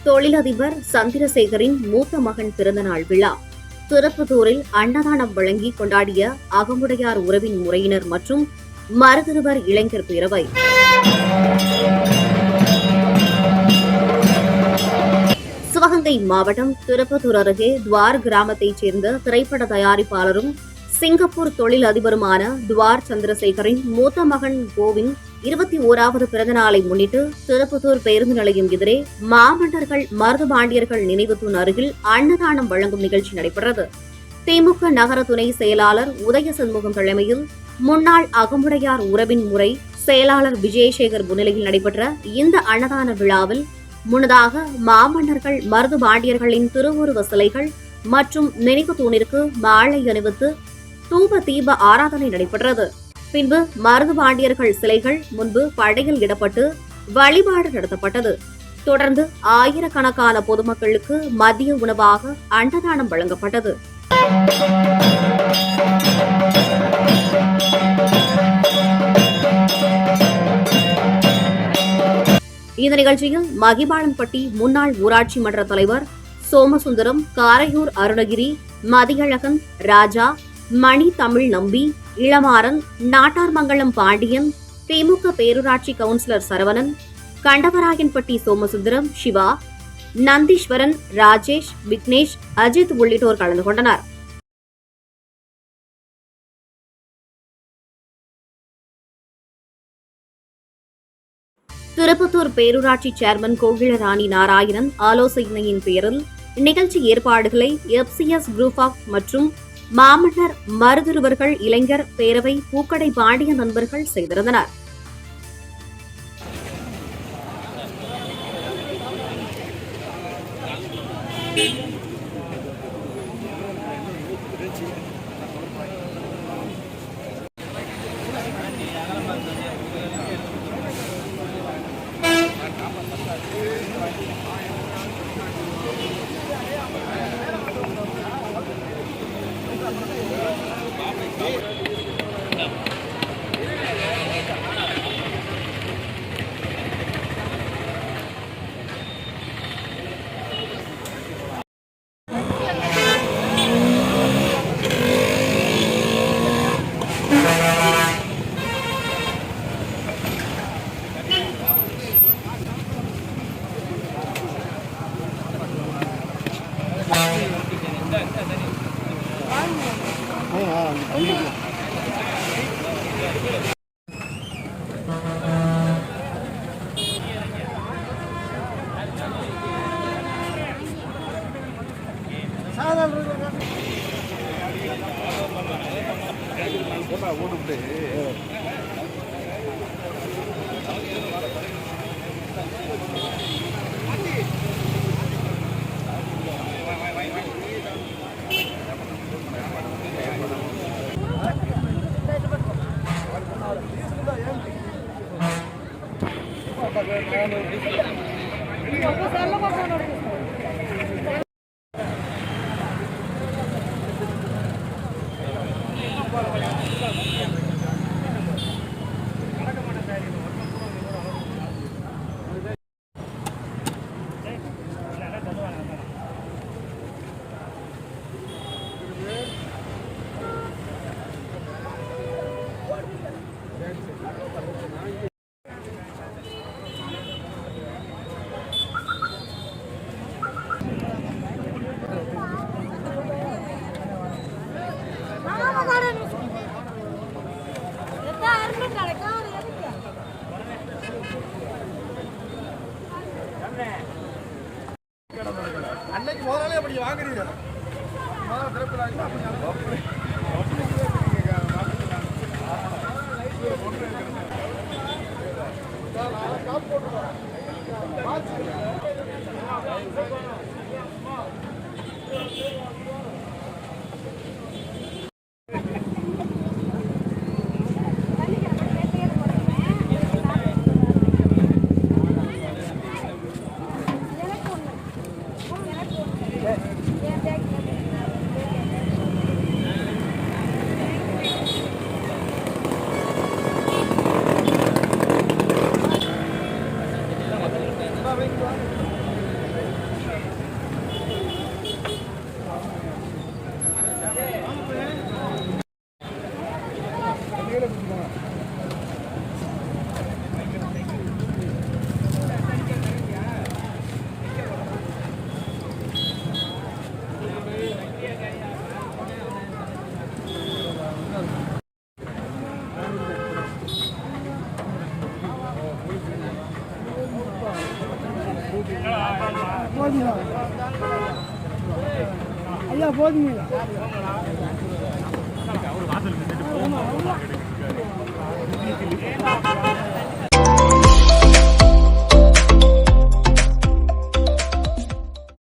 தொழிலதிபர் சந்திரசேகரின் மூத்த மகன் பிறந்தநாள் விழா திருப்பத்தூரில் அன்னதானம் வழங்கி கொண்டாடிய அகமுடையார் உறவின் முறையினர் மற்றும் மருதிருவர் இளைஞர் பேரவை. சிவகங்கை மாவட்டம் திருப்பத்தூர் அருகே துவார் கிராமத்தைச் சேர்ந்த திரைப்பட தயாரிப்பாளரும் சிங்கப்பூர் தொழில் அதிபருமான துவார் சந்திரசேகரின் மூத்த மகன் கோவிந்த் 21வது பிறந்த நாளை முன்னிட்டு திருப்பத்தூர் பேருந்து நிலையம் எதிரே மாமன்னர்கள் மருதுபாண்டியர்கள் நினைவு தூண் அருகில் அன்னதானம் வழங்கும் நிகழ்ச்சி நடைபெற்றது. திமுக நகர துணை செயலாளர் உதய சண்முகம் தலைமையில் முன்னாள் அகமுடையார் உறவின் முறை செயலாளர் விஜயசேகர் முன்னிலையில் நடைபெற்ற இந்த அன்னதான விழாவில் முன்னதாக மாமன்னர்கள் மருதுபாண்டியர்களின் திருவுருவ சிலைகள் மற்றும் நினைவு தூணிற்கு மாலை அணிவித்து தூப தீப ஆராதனை நடைபெற்றது. பின்பு மருதுபாண்டியர்கள் சிலைகள் முன்பு படையில் இடப்பட்டு வழிபாடு நடத்தப்பட்டது. தொடர்ந்து ஆயிரக்கணக்கான பொதுமக்களுக்கு மதிய உணவாக அன்னதானம் வழங்கப்பட்டது. இந்த நிகழ்ச்சியில் மகிபாலன்பட்டி முன்னாள் ஊராட்சி மன்ற தலைவர் சோமசுந்தரம், காரையூர் அருணகிரி, மதியழகன், ராஜா, மணி தமிழ் நம்பி, இளமாறன், நாட்டார்மங்கலம் பாண்டியன், திமுக பேரூராட்சி கவுன்சிலர் சரவணன், கண்டவராயன்பட்டி சோமசுந்தரம், சிவா, நந்தீஸ்வரன், ராஜேஷ், விக்னேஷ், அஜித் உள்ளிட்டோர் கலந்து கொண்டனர். திருப்பத்தூர் பேரூராட்சி சேர்மன் கோகிலராணி நாராயணன் ஆலோசனையின் பேரில் நிகழ்ச்சி ஏற்பாடுகளை FCS குரூப் ஆஃப் மற்றும் மாமன்னர் மருதிருவர்கள் இளைஞர் பேரவை பூக்கடை பாண்டிய நண்பர்கள் செய்திருந்தனர். அன்னைக்கு முதலாளி அப்படி வாங்குறீங்க ஐயா போதுங்க அவர் வாசல்